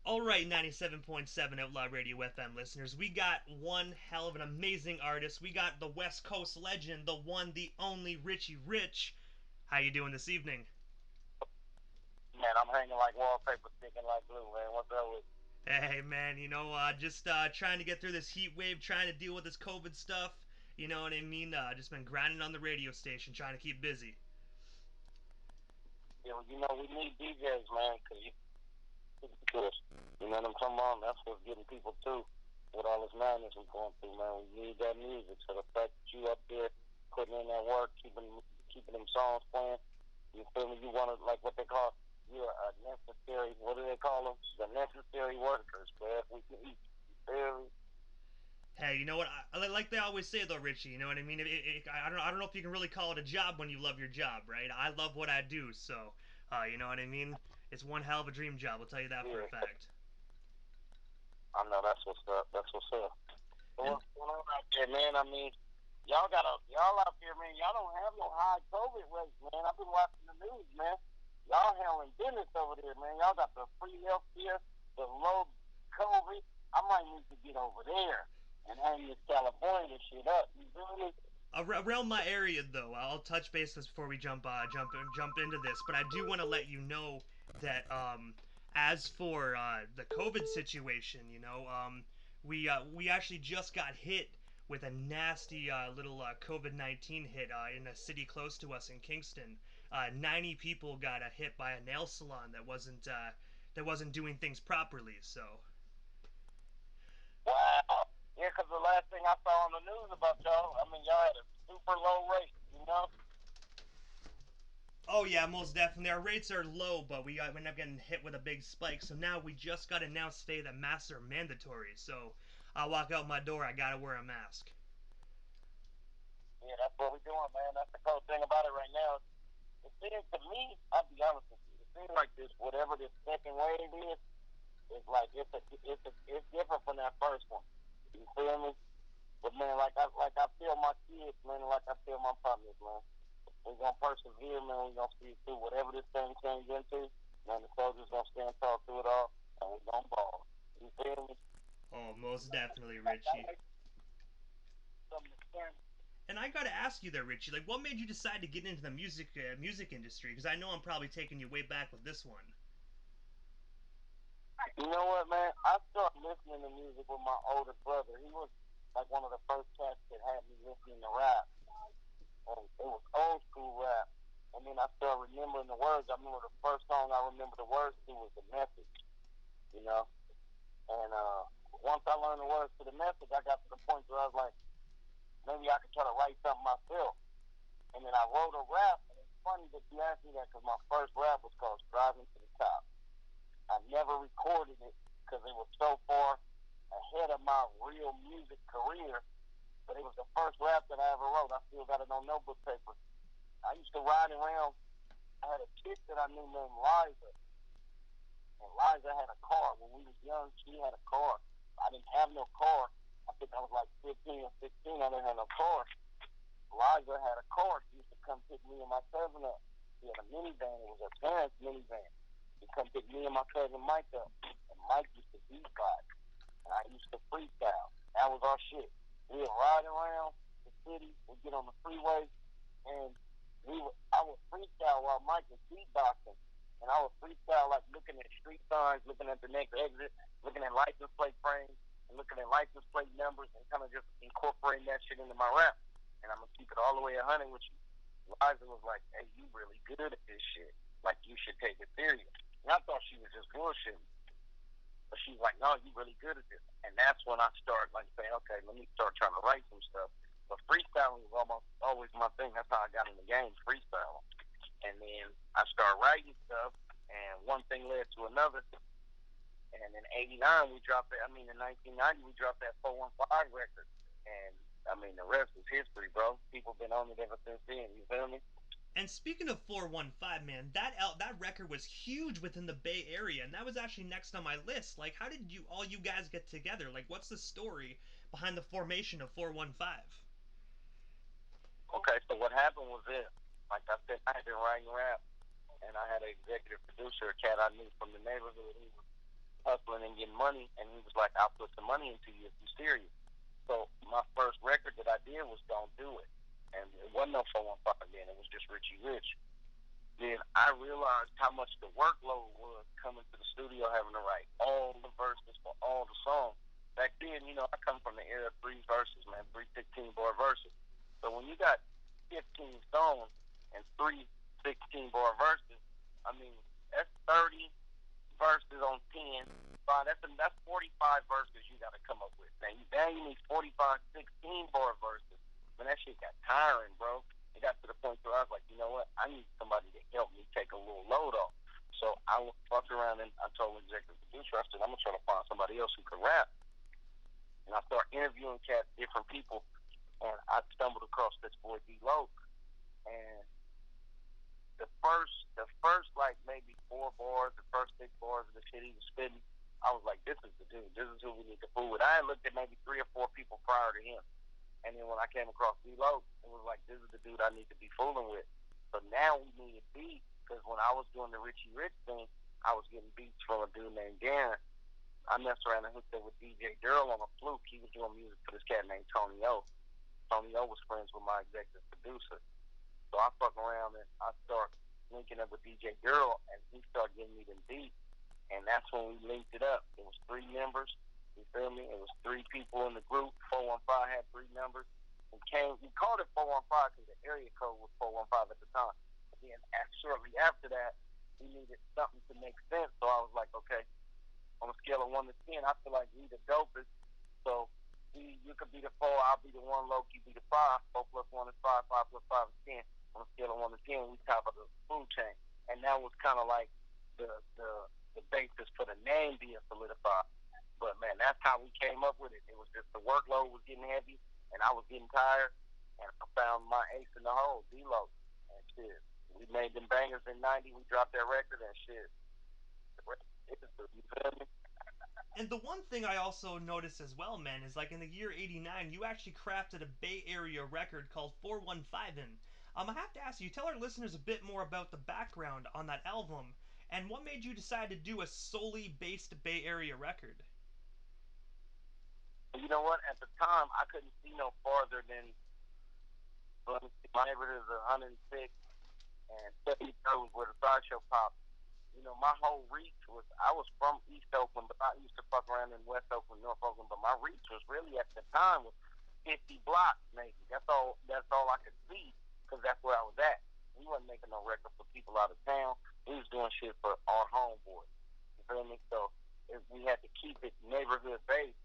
All right, 97.7 Outlaw Radio FM listeners, we got one hell of an amazing artist. We got the West Coast legend, the one, the only Richie Rich. How you doing this evening? Man, I'm hanging like wallpaper, sticking like glue, man. What's up with Hey man, just trying to get through this heat wave, trying to deal with this COVID stuff. You know what I mean? Just been grinding on the radio station, trying to keep busy. you? We need DJs, man, because you, you know what I'm talking about? That's what's getting people too with all this madness we're going through, man. We need that music. So the fact that you up there putting in that work, keeping them songs playing, you feel me? You want to, like what they call, you're a necessary, what do they call them? The necessary workers, man. We need, you feel me? Hey, you know what? Like they always say though, Richie. You know what I mean? I don't know if you can really call it a job when you love your job, right? I love what I do, so you know what I mean. It's one hell of a dream job. I'll tell you that for a Yeah, fact. I know that's what's up. That's what's up. So And what's going on out there, man? I mean, y'all out there, man. Y'all don't have no high COVID rates, man. I've been watching the news, man. Y'all handling business over there, man. Y'all got the free health care, the low COVID. I might need to get over there and hang this California shit up. You feel me? around my area, though, I'll touch bases before we jump into this. But I do want to let you know that as for the COVID situation, we actually just got hit with a nasty little COVID-19 hit in a city close to us in Kingston. 90 people got hit by a nail salon that wasn't doing things properly. So Wow. Yeah, 'cause the last thing I saw on the news about y'all, I mean, y'all had a super low rate, you know? oh yeah, most definitely. Our rates are low, but we end up getting hit with a big spike. So now we just got announced today that masks are mandatory. So I walk out my door, I gotta wear a mask. Yeah, that's what we're doing, man. That's the cool thing about it right now. It seems to me, I'll be honest with you, it seems like this, whatever this second wave is, it's like it's different from that first one. You feel me? But man, like I feel my kids, man, and like I feel my partners, man. We're gonna persevere, man. We're gonna see it through whatever this thing changes into. Man, the soldiers gonna stand tall through it all, and we're gonna ball. You feel me? Oh, most definitely, Like I Richie. like something to stand. And I gotta ask you there, Richie. Like, what made you decide to get into the music industry? Because I know I'm probably taking you way back with this one. You know what, man? I started listening to music with my older brother. He was like one of the first cats that had me listening to rap. And it was old school rap. And then I started remembering the words. I remember the first song I remember the words to was The Message, you know? And once I learned the words to The Message, I got to the point where I was like, maybe I could try to write something myself. And then I wrote a rap. And it's funny that you asked me that because my first rap was called Driving to the Top. I never recorded it because it was so far ahead of my real music career. But it was the first rap that I ever wrote. I still got it on notebook paper. I used to ride around. I had a chick that I knew named Liza, and Liza had a car. When we was young, she had a car. I didn't have no car. I think I was like 15 or 16. I didn't have no car. Liza had a car. She used to come pick me and my cousin up. She had a minivan. It was her parents' minivan. She'd come pick me and my cousin Mike up. And Mike used to beatbox. And I used to freestyle. That was our shit. We would ride around the city. We'd get on the freeway. And I would freestyle while Mike was beatboxing. And I would freestyle like looking at street signs, looking at the next exit, looking at license plate frames, and looking at license plate numbers, and kind of just incorporating that shit into my rap. And I'm gonna keep it all the way 100 with you. Liza was like, "Hey, you really good at this shit. Like you should take it serious." And I thought she was just bullshitting, but she's like, "No, you really good at this." And that's when I started like saying, "Okay, let me start trying to write some stuff." But freestyling was almost always my thing. That's how I got in the game, freestyling. And then I started writing stuff, and one thing led to another. And in '89, we dropped that. I mean, in 1990, we dropped that 415 record. And I mean, the rest is history, bro. People been on it ever since then. You feel me? And speaking of 415, man, that record was huge within the Bay Area, and that was actually next on my list. Like, how did you guys get together? Like, what's the story behind the formation of 415? Okay, so what happened was this. Like I said, I had been writing rap, and I had an executive producer, a cat I knew from the neighborhood. He was hustling and getting money, and he was like, I'll put some money into you if you're serious. So my first record that I did was Don't Do It. And it wasn't no 415 then, it was just Richie Rich. Then I realized how much the workload was coming to the studio having to write all the verses for all the songs. Back then, I come from the era of three verses, man, three 16-bar verses. So when you got 15 songs and three 16-bar verses, I mean, that's 30 verses on 10. Fine, that's 45 verses you got to come up with. Now you need 45 16-bar verses. Man, that shit got tiring, bro. It got to the point where I was like, you know what? I need somebody to help me take a little load off. So I fucked around and I told the executive producer, I said, I'm going to try to find somebody else who could rap. And I started interviewing cats, different people, and I stumbled across this boy D-Lo. And the first like maybe 4 bars, the first 6 bars of the shit he was spitting, I was like, this is the dude. This is who we need to fool with. I had looked at maybe 3 or 4 people prior to him. And then when I came across D-Lo, it was like, this is the dude I need to be fooling with. So now we needed beats, because when I was doing the Richie Rich thing, I was getting beats from a dude named Darren. I messed around and hooked up with DJ Durrell on a fluke. He was doing music for this cat named Tony O. Tony O was friends with my executive producer. So I fuck around and I start linking up with DJ Durrell, and he started giving me them beats. And that's when we linked it up. It was 3 members. You feel me? It was 3 people in the group. 415 had 3 numbers. We called it 415 because the area code was 415 at the time. But then shortly after that, we needed something to make sense. So I was like, okay, on a scale of 1 to 10, I feel like we the dopest. So you could be the 4, I'll be the 1, Loki be the 5. 4 plus 1 is 5, 5 plus 5 is 10. On a scale of 1 to 10, we top of the food chain. And that was kind of like the basis for the name being solidified. But man, that's how we came up with it. It was just the workload was getting heavy, and I was getting tired, and I found my ace in the hole, D-Lo, and shit. We made them bangers in '90. We dropped that record and shit. You feel me? And the one thing I also noticed as well, man, is like in the year '89, you actually crafted a Bay Area record called 415. I have to ask you, tell our listeners a bit more about the background on that album, and what made you decide to do a solely based Bay Area record? You know what? At the time, I couldn't see no farther than my neighborhood is 106 and 73rd was where the sideshow popped. My whole reach was, I was from East Oakland, but I used to fuck around in West Oakland, North Oakland, but my reach was really at the time was 50 blocks maybe. That's all I could see, because that's where I was at. We wasn't making no record for people out of town. We was doing shit for our homeboys. You feel me? So we had to keep it neighborhood based.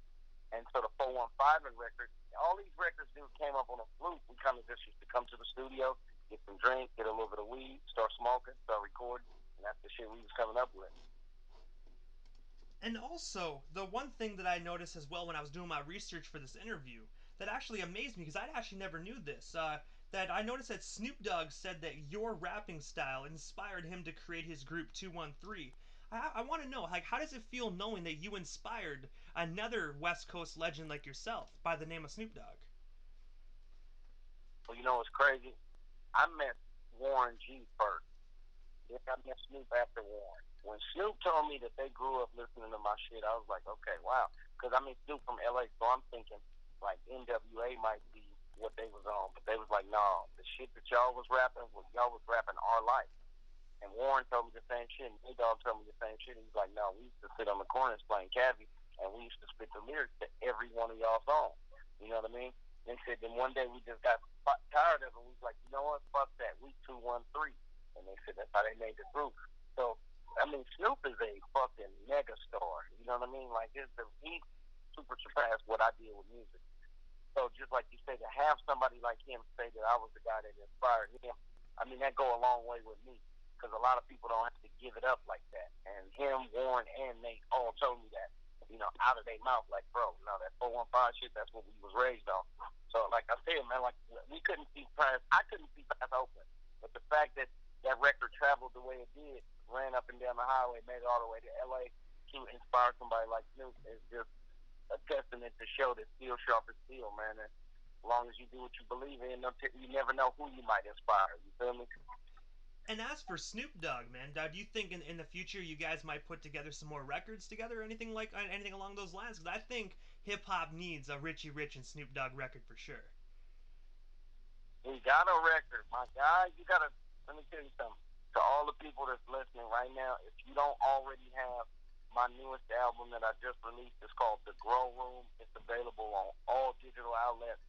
And so the 415 record, all these records, dude, came up on a fluke. We kind of just used to come to the studio, get some drink, get a little bit of weed, start smoking, start recording, and that's the shit we was coming up with. And also, the one thing that I noticed as well when I was doing my research for this interview that actually amazed me, because I actually never knew this, that I noticed that Snoop Dogg said that your rapping style inspired him to create his group 213. I want to know, like, how does it feel knowing that you inspired another West Coast legend like yourself by the name of Snoop Dogg? Well, what's crazy? I met Warren G first. Then I met Snoop after Warren. When Snoop told me that they grew up listening to my shit, I was like, okay, wow. Because Snoop from LA, so I'm thinking like NWA might be what they was on, but they was like, no, the shit that y'all was rapping, y'all was rapping our life. And Warren told me the same shit, and Dog told me the same shit. He was like, no, we used to sit on the corners playing cabbie, and we used to spit the lyrics to every one of y'all songs. You know what I mean? They said, then one day we just got tired of it. We was like, you know what? Fuck that. We 213. And they said that's how they made the group. So, Snoop is a fucking mega star. You know what I mean? Like, he super surpassed what I did with music. So just like you say, to have somebody like him say that I was the guy that inspired him, that go a long way with me. Because a lot of people don't have to give it up like that. And him, Warren, and Nate all told me that, out of their mouth, like, bro, that 415 shit, that's what we was raised on. So, like I said, man, like, I couldn't see past Oakland. But the fact that that record traveled the way it did, ran up and down the highway, made it all the way to LA to inspire somebody like Snoop is just a testament to show that steel sharp as steel, man. And as long as you do what you believe in, you never know who you might inspire. You feel me? And as for Snoop Dogg, man, do you think in the future you guys might put together some more records together, or anything along those lines? Because I think hip hop needs a Richie Rich and Snoop Dogg record for sure. We got a record, my guy. You gotta. Let me tell you something. To all the people that's listening right now, if you don't already have my newest album that I just released, it's called The Grow Room. It's available on all digital outlets.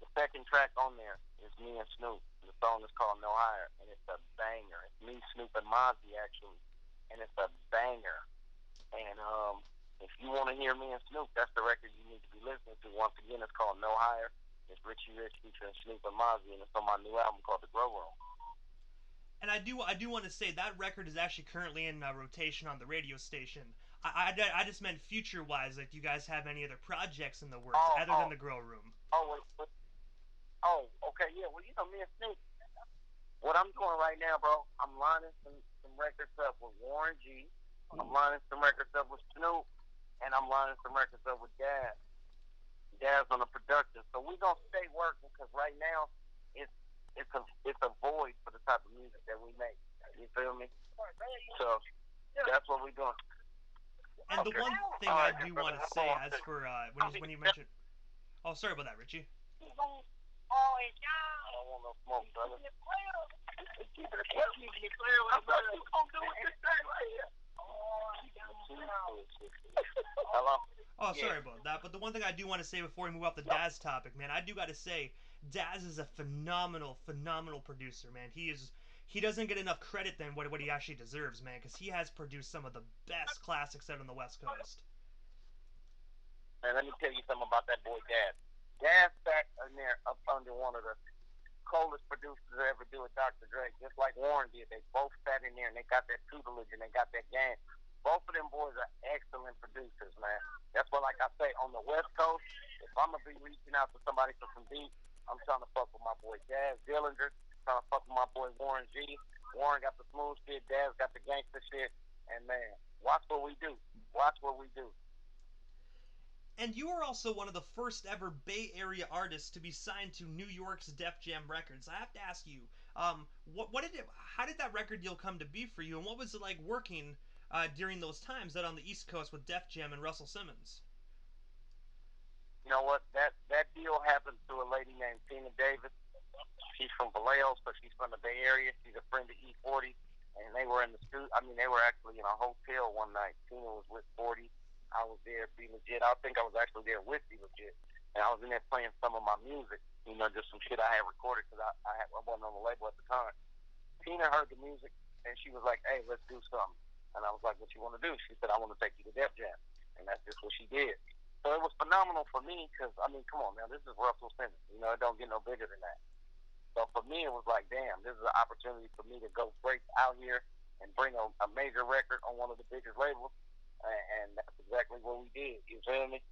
The second track on there is me and Snoop. The song is called No Higher, and it's a banger. It's me, Snoop, and Mozzie actually, and it's a banger. And if you want to hear me and Snoop, that's the record you need to be listening to. Once again, it's called No Higher. It's Richie Rich featuring Snoop and Mozzie, and it's on my new album called The Grow Room. And I do want to say that record is actually currently in rotation on the radio station. I just meant future wise, like, do you guys have any other projects in the works Oh, other than oh, the Grow Room? wait. Oh, okay, yeah. Well, you know, me and Snoop, what I'm doing right now, bro, I'm lining some records up with Warren G. I'm lining some records up with Snoop, and I'm lining some records up with Daz. Daz on the production. So we gonna stay working because right now it's it's a void for the type of music that we make. You feel me? So that's what we're doing. And the Okay. one thing All I right, do brother. want to Hold say, on. as for when you mentioned, oh, sorry about that, Richie. I don't want no smoke, brother. Keep it clear. I'm gonna do this thing right here. Hello? Oh, Yeah. sorry about that. But the one thing I do want to say before we move off the Daz topic, man, I do got to say, Daz is a phenomenal producer, man. He doesn't get enough credit than what he actually deserves, man, because he has produced some of the best classics out on the West Coast. Man, let me tell you something about that boy Daz. Daz sat in there up under one of the coldest producers to ever do it, Dr. Dre, just like Warren did. They both sat in there and they got that tutelage and they got that game. Both of them boys are excellent producers, man. That's what, like I say, on the West Coast, if I'm going to be reaching out to somebody for some beats, I'm trying to fuck with my boy Daz Dillinger, trying to fuck with my boy Warren G. Warren got the smooth shit, Daz got the gangster shit, and man, watch what we do. Watch what we do. And you are also one of the first ever Bay Area artists to be signed to New York's Def Jam Records. I have to ask you, how did that record deal come to be for you, and what was it like working during those times out on the East Coast with Def Jam and Russell Simmons? You know what? That deal happened to a lady named Tina Davis. She's from Vallejo, so she's from the Bay Area. She's a friend of E40, and they were in the studio. I mean, they were actually in a hotel one night. Tina was with 40. I was there, Be Legit. I think I was actually there with Be Legit, and I was in there playing some of my music. You know, just some shit I had recorded because I wasn't on the label at the time. Tina heard the music, and she was like, "Hey, let's do something." And I was like, "What you want to do?" She said, "I want to take you to Def Jam," and that's just what she did. So it was phenomenal for me because, I mean, come on, man, this is Russell Simmons. You know, it don't get no bigger than that. So for me, it was like, damn, this is an opportunity for me to go break out here and bring a major record on one of the biggest labels, and that's exactly what we did. You feel me?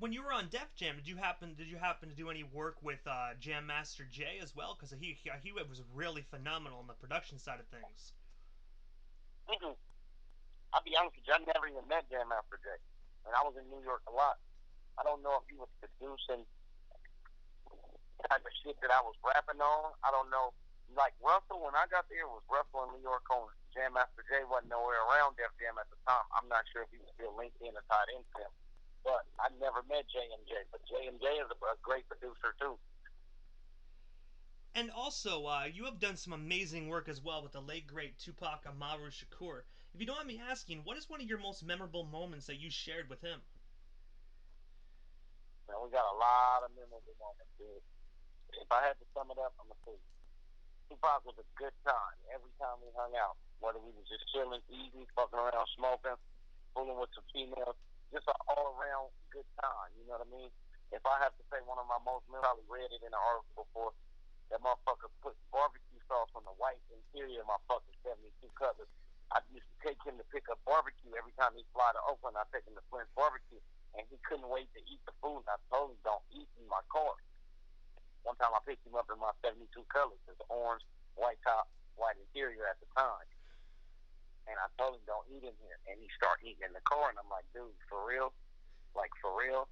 When you were on Def Jam, did you happen to do any work with Jam Master Jay as well? Because he was really phenomenal on the production side of things. Mm-mm. I'll be honest with you, I never even met Jam Master Jay, and I was in New York a lot. I don't know if he was producing the type of shit that I was rapping on. I don't know. Like Russell, when I got there, it was Russell in New York only. Jam Master Jay wasn't nowhere around Def Jam at the time. I'm not sure if he was still linked in or tied into him. But I never met J&J. But J&J is a great producer too. And also, you have done some amazing work as well with the late great Tupac Amaru Shakur. If you don't mind me asking, what is one of your most memorable moments that you shared with him? Man, we got a lot of memorable moments, dude. If I had to sum it up, I'm gonna say Tupac was a good time every time we hung out. Whether we was just chilling, eating, fucking around, smoking, fooling with some females, just an all around good time. You know what I mean? If I have to say one of my most memorable, I probably read it in an article before. That motherfucker put barbecue sauce on the white interior of my fucking 72 Cutlass. I used to take him to pick up barbecue every time he fly to Oakland. I take him to Flint's Barbecue, and he couldn't wait to eat the food. And I told him, "Don't eat in my car." One time I picked him up in my 72 Cutlass. It's orange, white top, white interior at the time. And I told him, "Don't eat in here." And he started eating in the car, and I'm like, "Dude, for real? Like, for real?"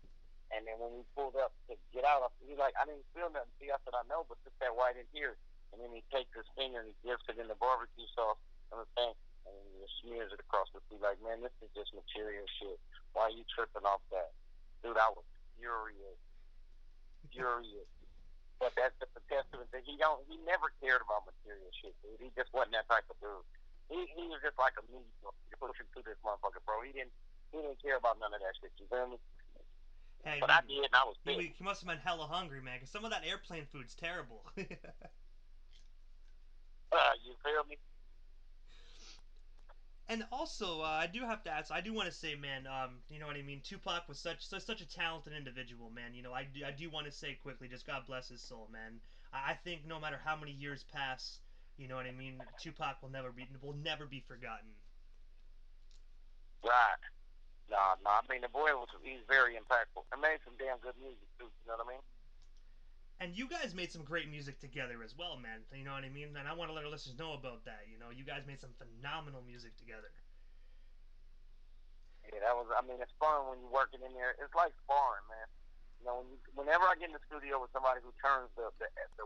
And then when we pulled up to get out, he's like, "I didn't feel nothing." See, I said, "I know, but just that white interior." and then he takes his finger and he dips it in the barbecue sauce and the thing, and he just smears it across the sea. Like, man, this is just material shit. Why are you tripping off that? Dude, I was furious. Furious. But that's just a testament that he never cared about material shit, dude. He just wasn't that type of dude. He was just like a meat pushing through this motherfucker, bro. He didn't care about none of that shit, you feel me? Hey, But I did, and I was pissed. he must have been hella hungry, man, because some of that airplane food's terrible. You feel me? And also, I do have to ask. I do want to say, man. You know what I mean. Tupac was such a talented individual, man. You know, I do want to say quickly, just God bless his soul, man. I think no matter how many years pass, you know what I mean. Tupac will never be forgotten. Right. No. I mean, the boy he's very impactful. And made some damn good music too. You know what I mean? And you guys made some great music together as well, man. You know what I mean. And I want to let our listeners know about that. You know, you guys made some phenomenal music together. Yeah, that was. I mean, it's fun when you're working in there. It's like sparring, man. You know, whenever I get in the studio with somebody who turns the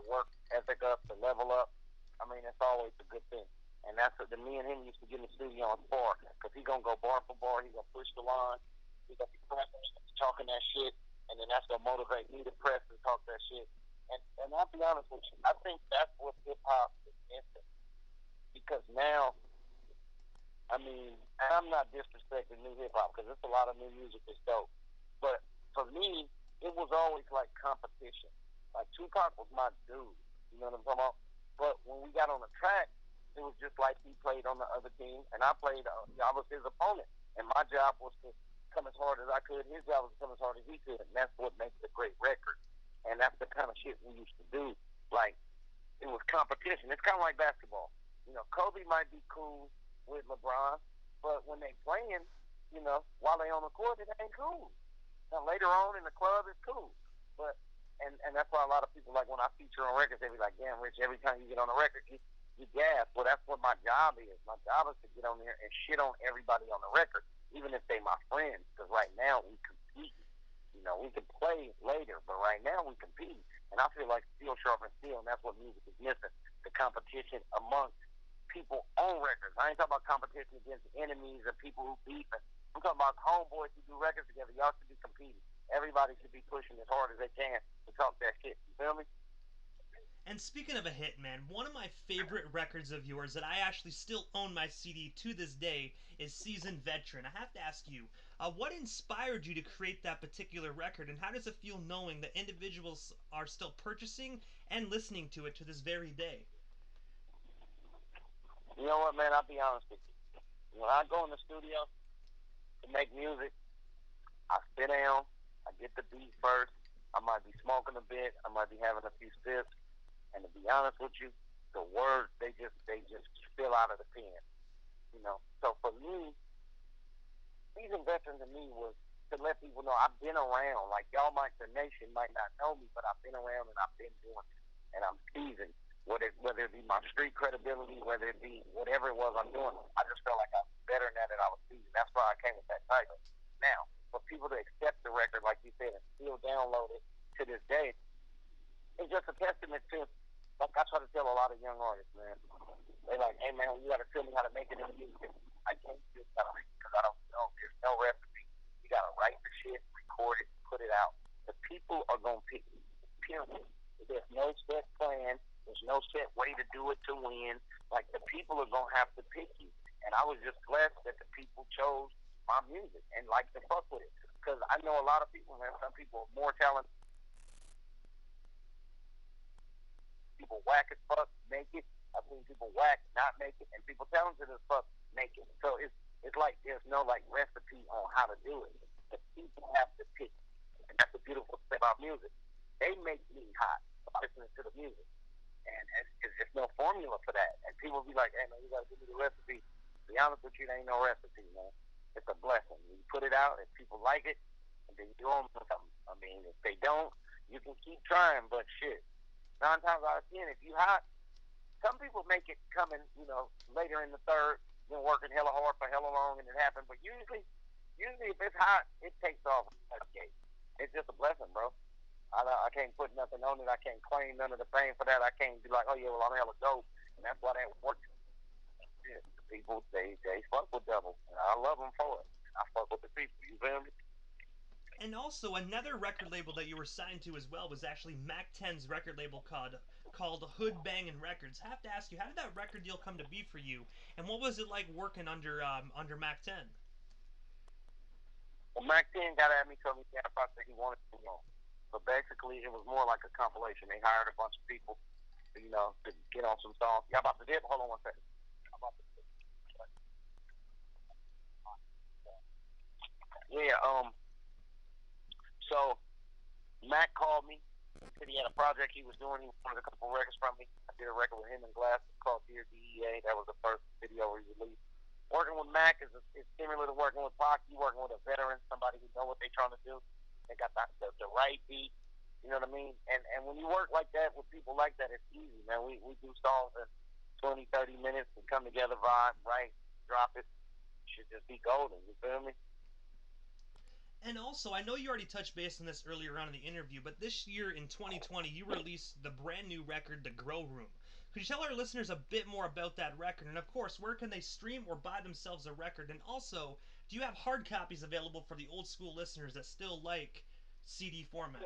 work ethic up, the level up, I mean, it's always a good thing. And that's what me and him used to get in the studio and spar, because he gonna go bar for bar. He gonna push the line. He gonna be pressing, talking that shit, and then that's gonna motivate me to press and talk that shit. And I'll be honest with you, I think that's what hip hop is missing, because now, I mean, I'm not disrespecting new hip hop, because there's a lot of new music that's dope. But for me, it was always like competition. Like Tupac was my dude. You know what I'm talking about? But when we got on the track, it was just like he played on the other team, and I played. I was his opponent, and my job was to come as hard as I could. His job was to come as hard as he could, and that's what makes it a great record. And that's the kind of shit we used to do. Like, it was competition. It's kind of like basketball. You know, Kobe might be cool with LeBron, but when they playing, you know, while they on the court, it ain't cool. Now later on in the club, it's cool, but and that's why a lot of people, like, when I feature on records, they be like, "Damn, Rich, every time you get on a record, you gas." Well, that's what my job is. My job is to get on there and shit on everybody on the record, even if they my friends. Because right now we compete. You know, we can play later, but right now we compete. And I feel like steel sharpens steel, and that's what music is missing: the competition amongst people on records. I ain't talking about competition against enemies or people who beef. I'm talking about homeboys who do records together. Y'all should be competing. Everybody should be pushing as hard as they can to talk that shit. You feel me? And speaking of a hit, man, one of my favorite records of yours that I actually still own my CD to this day is Seasoned Veteran. I have to ask you, what inspired you to create that particular record, and how does it feel knowing that individuals are still purchasing and listening to it to this very day? You know what, man? I'll be honest with you. When I go in the studio to make music, I sit down, I get the beat first. I might be smoking a bit, I might be having a few sips, and to be honest with you, the words they just spill out of the pen. You know. So for me, seasoned veteran to me was to let people know I've been around. Like, y'all might, the nation might not know me, but I've been around and I've been doing it, and I'm seasoned. Whether it be my street credibility, whether it be whatever it was I'm doing, I just felt like I was better than that, and I was seasoned. That's why I came with that title. Now, for people to accept the record, like you said, and still download it to this day, it's just a testament to, like I try to tell a lot of young artists, man. They like, "Hey, man, you got to tell me how to make it in the music." I can't do it because I don't know. There's no recipe. You got to write the shit, record it, put it out. The people are going to pick you. Period. There's no set plan. There's no set way to do it to win. Like, the people are going to have to pick you. And I was just blessed that the people chose my music and like to fuck with it. Because I know a lot of people, man. Some people are more talented. People whack as fuck make it. I've seen people whack not make it, and people talented as fuck make it. So it's like there's no, like, recipe on how to do it. The people have to pick, and that's the beautiful thing about music. They make me hot by listening to the music, and it's no formula for that. And people be like, "Hey, man, you gotta give me the recipe." To be honest with you, there ain't no recipe, man. It's a blessing. You put it out, and people like it, and then you own something. I mean, if they don't, you can keep trying, but shit. 9 times out of 10, if you hot, some people make it coming, you know, later in the third, been working hella hard for hella long, and it happened. But usually if it's hot, it takes off. Okay, it's just a blessing, bro. I can't put nothing on it. I can't claim none of the fame for that. I can't be like, oh yeah, well I'm hella dope, and that's why that works. Yeah, the people they fuck with Devil, and I love them for it. I fuck with the people. You feel me? And also, another record label that you were signed to as well was actually Mac 10's record label called Hood Bangin' Records. I have to ask you, how did that record deal come to be for you, and what was it like working under Mac 10? Well, Mac 10 got at me, told me he had a project he wanted to go. So basically, it was more like a compilation. They hired a bunch of people, to get on some songs. Y'all about to dip? Hold on one second. I'm about to dip. Yeah. So Mac called me. He said he had a project he was doing. He wanted a couple records from me. I did a record with him and Glass called Dear DEA. That was the first video we released. Working with Mac is similar to working with Pac. You working with a veteran, somebody who know what they're trying to do. They got the right beat. You know what I mean? And when you work like that with people like that, it's easy, man. We do songs in 20, 30 minutes. We come together, vibe, right, drop it. Should just be golden. You feel me? And also, I know you already touched base on this earlier on in the interview, but this year in 2020, you released the brand new record, The Grow Room. Could you tell our listeners a bit more about that record? And of course, where can they stream or buy themselves a record? And also, do you have hard copies available for the old school listeners that still like CD format?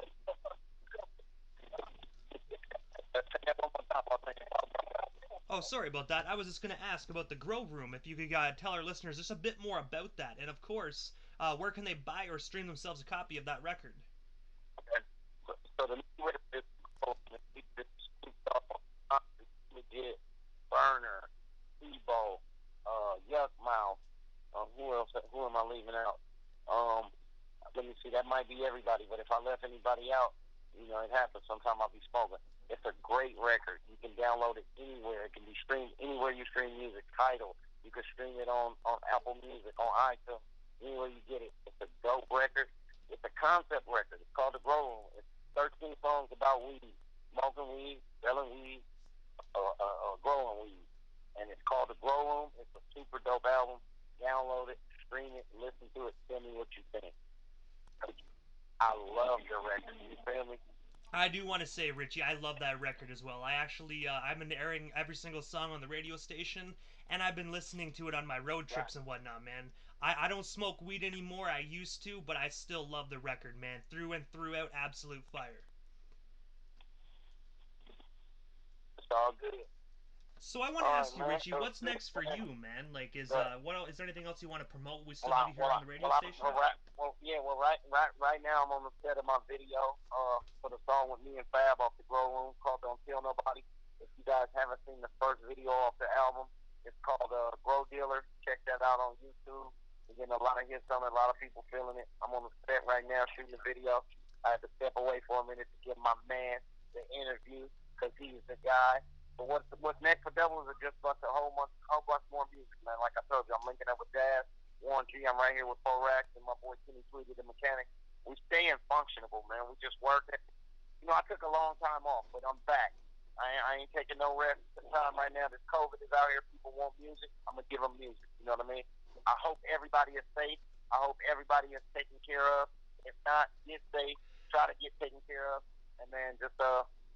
Oh, sorry about that. I was just going to ask about the Grow Room. If you could tell our listeners just a bit more about that. And of course, where can they buy or stream themselves a copy of that record? So the new way is legit Burner, Tebow, Yuck Mouth. Who else? Who am I leaving out? Let me see. That might be everybody. But if I left anybody out, it happens. Sometimes I'll be spoken. It's a great record. You can download it anywhere. It can be streamed anywhere you stream music. Tidal. You can stream it on Apple Music, on iTunes, anywhere you get it. It's a dope record. It's a concept record. It's called The Grow Room. It's 13 songs about weed, smoking weed, selling weed, growing weed. And it's called The Grow Room. It's a super dope album. Download it, stream it, listen to it, tell me what you think. I love the record. You feel me? I do want to say, Richie, I love that record as well. I've been airing every single song on the radio station, and I've been listening to it on my road trips and whatnot, man. I don't smoke weed anymore. I used to, but I still love the record, man. Through and throughout, absolute fire. It's all good. So I want to ask you, Richie, what's next for you, man? Like, is there anything else you want to promote? We still have you here on the radio station. Right now I'm on the set of my video for the song with me and Fab off The Grow Room called "Don't Tell Nobody." If you guys haven't seen the first video off the album, it's called "Grow Dealer." Check that out on YouTube. We're getting a lot of hits on it, a lot of people feeling it. I'm on the set right now shooting the video. I had to step away for a minute to give my man the interview because he's the guy. But what's next for Devils is just a whole bunch more music, man. Like I told you, I'm linking up with Daz, Warren G. I'm right here with Forax and my boy Kenny Tweedy, the mechanic. We staying functionable, man. We just working. I took a long time off, but I'm back. I ain't taking no rest time right now. This COVID is out here. People want music. I'm gonna give them music. You know what I mean? I hope everybody is safe. I hope everybody is taken care of. If not, get safe. Try to get taken care of. And man, just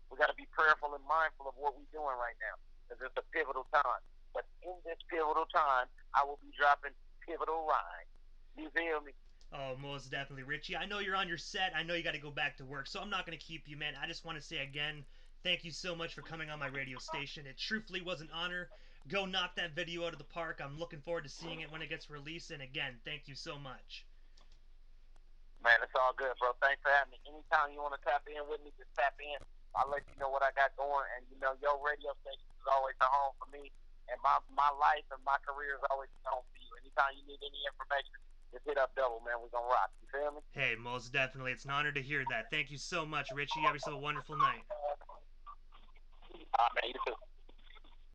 we got to be prayerful and mindful of what we're doing right now because it's a pivotal time. But in this pivotal time, I will be dropping pivotal rhymes. You feel me? Oh, most definitely, Richie. I know you're on your set. I know you got to go back to work, so I'm not going to keep you, man. I just want to say again, thank you so much for coming on my radio station. It truthfully was an honor. Go knock that video out of the park. I'm looking forward to seeing it when it gets released. And again, thank you so much. Man, it's all good, bro. Thanks for having me. Anytime you want to tap in with me, just tap in. I'll let you know what I got going. And, your radio station is always a home for me. And my life and my career is always a home for you. Anytime you need any information, just hit up Double, man. We're going to rock. You feel me? Hey, most definitely. It's an honor to hear that. Thank you so much, Richie. Have yourself a wonderful night. Man, you too.